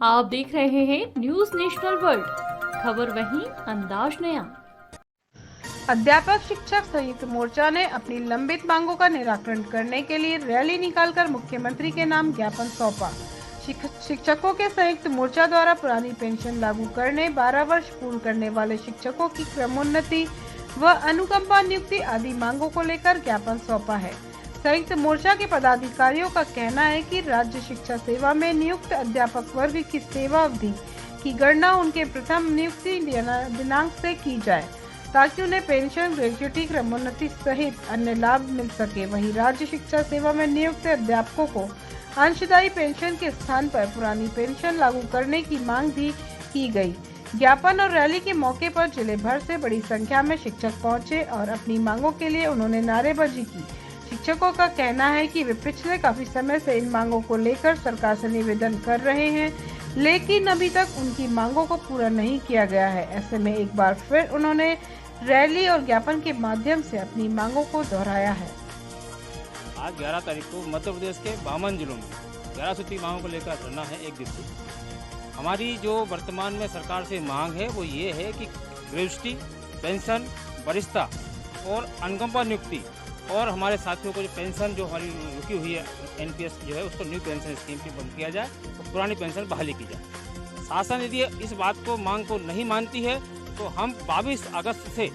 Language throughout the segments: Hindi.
आप देख रहे हैं न्यूज नेशनल वर्ल्ड, खबर वहीं अंदाज नया। अध्यापक शिक्षक संयुक्त मोर्चा ने अपनी लंबित मांगों का निराकरण करने के लिए रैली निकालकर मुख्यमंत्री के नाम ज्ञापन सौंपा। शिक्षकों के संयुक्त मोर्चा द्वारा पुरानी पेंशन लागू करने, 12 वर्ष पूर्ण करने वाले शिक्षकों की क्रमोन्नति व अनुकंपा नियुक्ति आदि मांगों को लेकर ज्ञापन सौंपा है। संयुक्त मोर्चा के पदाधिकारियों का कहना है कि राज्य शिक्षा सेवा में नियुक्त अध्यापक वर्ग की सेवा अवधि की गणना उनके प्रथम नियुक्ति दिनांक से की जाए, ताकि उन्हें पेंशन, ग्रेच्युटी, क्रमोन्नति सहित अन्य लाभ मिल सके। वहीं राज्य शिक्षा सेवा में नियुक्त अध्यापकों को अंशदायी पेंशन के स्थान पर पुरानी पेंशन लागू करने की मांग भी की गई। ज्ञापन और रैली के मौके पर जिले भर से बड़ी संख्या में शिक्षक पहुंचे और अपनी मांगों के लिए उन्होंने नारेबाजी की। शिक्षकों का कहना है कि वे पिछले काफी समय से इन मांगों को लेकर सरकार से निवेदन कर रहे हैं, लेकिन अभी तक उनकी मांगों को पूरा नहीं किया गया है। ऐसे में एक बार फिर उन्होंने रैली और ज्ञापन के माध्यम से अपनी मांगों को दोहराया है। आज 11 तारीख को मध्य प्रदेश के 52 जिलों में 11 सूत्री मांगों को लेकर धरना है एक दिवसीय। हमारी जो वर्तमान में सरकार से मांग है वो ये है कि ग्रेच्युटी, पेंशन, वरिष्ठता और अनुकंपा नियुक्ति और हमारे साथियों को जो पेंशन जो हमारी रुकी हुई है एनपीएस जो है उसको न्यू पेंशन स्कीम की बंद किया जाए और पुरानी पेंशन बहाली की जाए। शासन यदि इस बात को मांग को नहीं मानती है तो हम 22 अगस्त से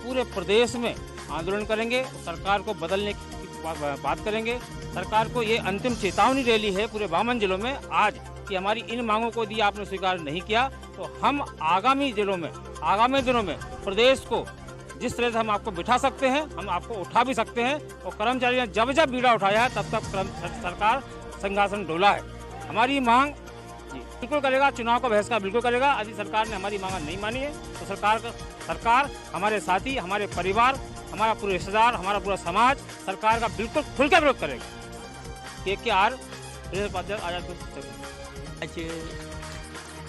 पूरे प्रदेश में आंदोलन करेंगे, सरकार को बदलने की बात करेंगे। सरकार को ये अंतिम चेतावनी रैली है पूरे 52 जिलों में आज कि हमारी इन मांगों को यदि आपने स्वीकार नहीं किया तो हम आगामी दिनों में प्रदेश को जिस तरह से हम आपको बिठा सकते हैं हम आपको उठा भी सकते हैं। और कर्मचारियों ने जब जब बीड़ा उठाया है तब तब सरकार सिंहासन डोला है। हमारी मांग बिल्कुल करेगा, चुनाव का बहिष्कार बिल्कुल करेगा। यदि सरकार ने हमारी मांग नहीं मानी है तो सरकार हमारे साथी, हमारे परिवार, हमारा पूरे रिश्तेदार, हमारा पूरा समाज सरकार का बिल्कुल खुल कर विरोध करेगा। KKR आज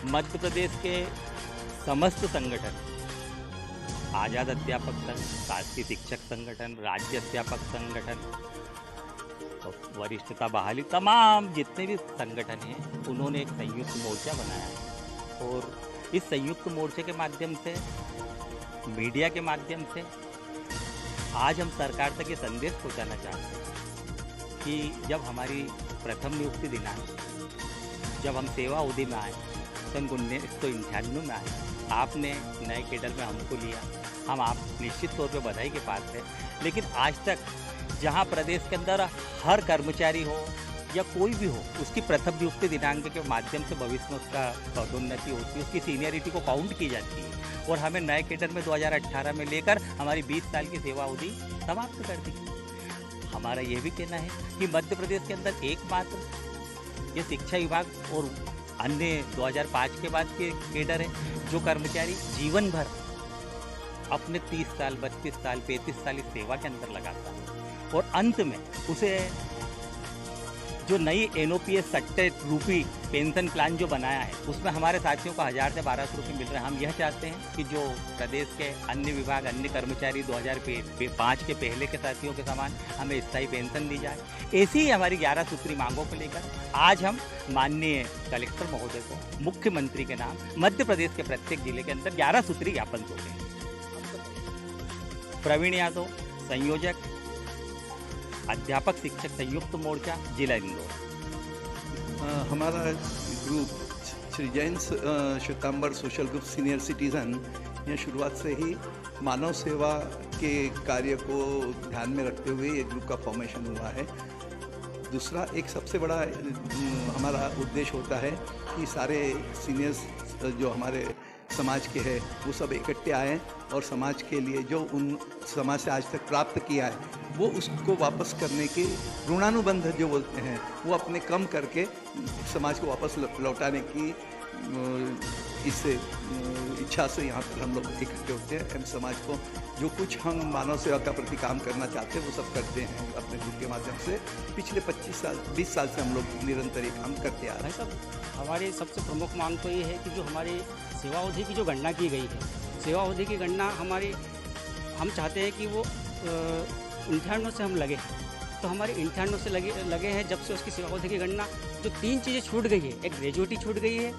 मध्य प्रदेश के समस्त संगठन, आज़ाद अध्यापक संघ, शासकीय शिक्षक संगठन, राज्य अध्यापक संगठन, वरिष्ठता बहाली, तमाम जितने भी संगठन हैं उन्होंने एक संयुक्त मोर्चा बनाया है। और इस संयुक्त मोर्चे के माध्यम से, मीडिया के माध्यम से आज हम सरकार तक ये संदेश पहुंचाना चाहते हैं कि जब हमारी प्रथम नियुक्ति दिनांक, जब हम सेवा अवधि में आए सन 1998 में आए, आपने नए कैडर में हमको लिया, हम आप निश्चित तौर पे बधाई के पात्र हैं। लेकिन आज तक जहां प्रदेश के अंदर हर कर्मचारी हो या कोई भी हो उसकी प्रथम नियुक्ति दिनांक के माध्यम से भविष्य में उसका पदोन्नति होती है, उसकी सीनियरिटी को काउंट की जाती है। और हमें नए कैडर में 2018 में लेकर हमारी 20 साल की सेवा अवधि समाप्त कर दी। हमारा ये भी कहना है कि मध्य प्रदेश के अंदर एकमात्र ये शिक्षा विभाग और अन्य 2005 के बाद के कैडर है जो कर्मचारी जीवन भर अपने 30 साल, 32 साल, 35 साल इस सेवा के अंदर लगाता है और अंत में उसे जो नई NOPS 60 रूपी पेंशन प्लान जो बनाया है उसमें हमारे साथियों को 1000 से 1200 रुपये मिल रहे हैं। हम यह चाहते हैं कि जो प्रदेश के अन्य विभाग, अन्य कर्मचारी 2005 के पहले के साथियों के समान हमें स्थायी पेंशन दी जाए। ऐसी ही हमारी 11 सूत्री मांगों को लेकर आज हम माननीय कलेक्टर महोदय को मुख्यमंत्री के नाम मध्य प्रदेश के प्रत्येक जिले के अंदर 11 सूत्री ज्ञापन सौंपे हैं। प्रवीण यादव, संयोजक, अध्यापक शिक्षक संयुक्त मोर्चा, जिला इंदौर। हमारा group Shri Jain Shwetambar social group senior citizen, यह शुरुआत से ही मानव सेवा के कार्य को ध्यान में रखते हुए ये ग्रुप का फॉर्मेशन हुआ है। दूसरा एक सबसे बड़ा हमारा उद्देश्य होता है कि सारे सीनियर्स जो हमारे समाज के हैं वो सब इकट्ठे आए और समाज के लिए जो उन समाज से आज तक प्राप्त किया है वो उसको वापस करने के ऋणानुबंध जो बोलते हैं वो अपने कम करके समाज को वापस लौटाने की इससे इच्छा से यहाँ पर हम लोग इकट्ठे होते हैं। हम समाज को जो कुछ हम मानव सेवा का प्रति काम करना चाहते हैं वो सब करते हैं अपने ग्रुप के माध्यम से। पिछले 20 साल से हम लोग निरंतर ये काम करते आ रहे हैं। सब हमारी सबसे प्रमुख मांग तो ये है कि जो हमारी सेवा अवधि की जो गणना की गई है, सेवा अवधि की गणना हम चाहते हैं कि वो 98 से हम लगे तो हमारे इंटर्नों से लगे हैं जब से उसकी सेवा अवधि की गणना, जो 3 चीज़ें छूट गई है, एक ग्रेजुएटी छूट गई है,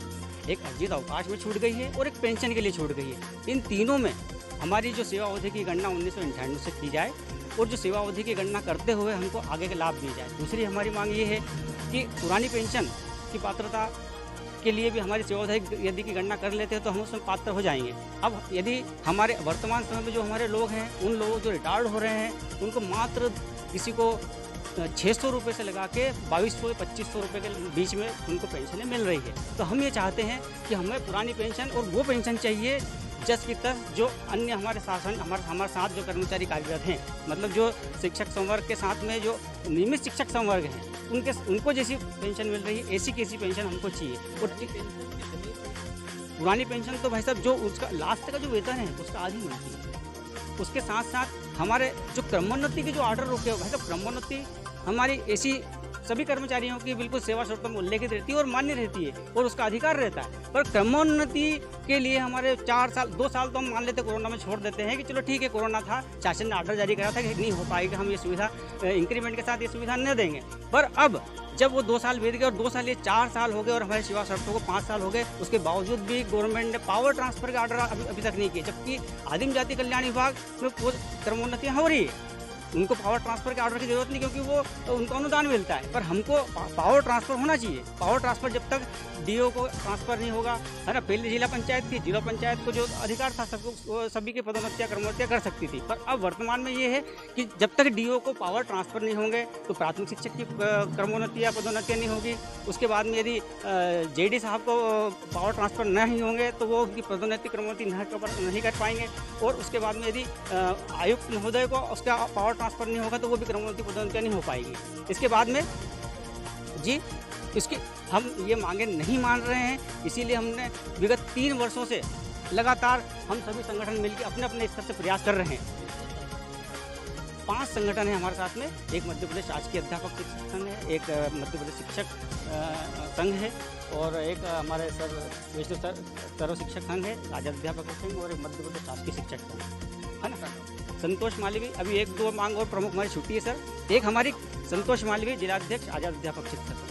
एक अर्जित अवकाश में छूट गई है और एक पेंशन के लिए छूट गई है। इन तीनों में हमारी जो सेवा अवधि की गणना 1998 से की जाए और जो सेवा अवधि की गणना करते हुए हमको आगे के लाभ दिए जाए। दूसरी हमारी मांग ये है कि पुरानी पेंशन की पात्रता के लिए भी हमारी सेवा अवधि यदि की गणना कर लेते हैं तो हम उसमें पात्र हो जाएंगे। अब यदि हमारे वर्तमान समय में जो हमारे लोग हैं, उन लोगों जो रिटायर्ड हो रहे हैं, उनको मात्र किसी को 600 रुपये से लगा के 2200-2500 रुपये के बीच में उनको पेंशनें मिल रही है। तो हम ये चाहते हैं कि हमें पुरानी पेंशन और वो पेंशन चाहिए जस की तस जो अन्य हमारे हमारे साथ जो कर्मचारी कार्यरत हैं, मतलब जो शिक्षक संवर्ग के साथ में जो नियमित शिक्षक संवर्ग हैं, उनको जैसी पेंशन मिल रही है, ऐसी कैसी पेंशन हमको चाहिए। और पुरानी पेंशन तो भाई साहब जो उसका लास्ट का जो वेतन है उसका आधी मिलती है। उसके साथ साथ हमारे जो क्रमोन्नति के जो ऑर्डर रुके हो भाई साहब, क्रमोन्नति हमारी ऐसी सभी कर्मचारियों की बिल्कुल सेवा शर्तों में उल्लेखित रहती है और मान्य रहती है और उसका अधिकार रहता है। पर क्रमोन्नति के लिए हमारे 2 साल तो हम मान लेते कोरोना में छोड़ देते हैं कि चलो ठीक है, कोरोना था, शासन ने ऑर्डर जारी करा था कि नहीं हो पाएगा, हम ये सुविधा इंक्रीमेंट के साथ ये सुविधा न देंगे। पर अब जब वो 2 साल बीत गए और 2 साल ये 4 साल हो गए और हमारी सेवा शर्तों को 5 साल हो गए, उसके बावजूद भी गवर्नमेंट ने पावर ट्रांसफर का ऑर्डर अभी तक नहीं किया, जबकि आदिम जाति कल्याण विभाग में क्रमोन्नतियाँ हो रही है। उनको पावर ट्रांसफर के ऑर्डर की जरूरत नहीं, क्योंकि वो उनको अनुदान मिलता है। पर हमको पावर ट्रांसफर होना चाहिए। पावर ट्रांसफर जब तक डीओ को ट्रांसफर नहीं होगा, है ना, पहले जिला पंचायत थी, जिला पंचायत को जो अधिकार था सबको सभी की पदोन्नतियाँ क्रमोन्नतियाँ कर सकती थी। पर अब वर्तमान में ये है कि जब तक डीओ को पावर ट्रांसफर नहीं होंगे तो प्राथमिक शिक्षक की क्रमोन्नतियाँ पदोन्नतियाँ नहीं होगी। उसके बाद में यदि जेडी साहब को पावर ट्रांसफर नहीं होंगे तो वो उनकी पदोन्नति क्रमोन्नति नहीं कर पाएंगे। और उसके बाद में यदि आयुक्त महोदय को उसका पावर ट्रांसफर नहीं होगा तो वो भी क्रमोन्नति पदोन्नति नहीं हो पाएगी। इसके बाद में जी इसकी हम ये मांगे नहीं मान रहे हैं, इसीलिए हमने विगत 3 वर्षों से लगातार हम सभी संगठन मिलकर अपने अपने स्तर से प्रयास कर रहे हैं। 5 संगठन हैं हमारे साथ में, एक मध्य प्रदेश राजकीय अध्यापक शिक्षक संघ है, एक मध्य प्रदेश शिक्षक संघ है और एक हमारे सर्व शिक्षक संघ है आजाद अध्यापक संघ, और एक मध्य प्रदेश शासकीय शिक्षक संघ है ना। संतोष मालवी, अभी 1-2 मांग और प्रमुख हमारी छुट्टी है सर। एक हमारी संतोष मालवी जिलाध्यक्ष आजाद अध्यापक शिक्षक।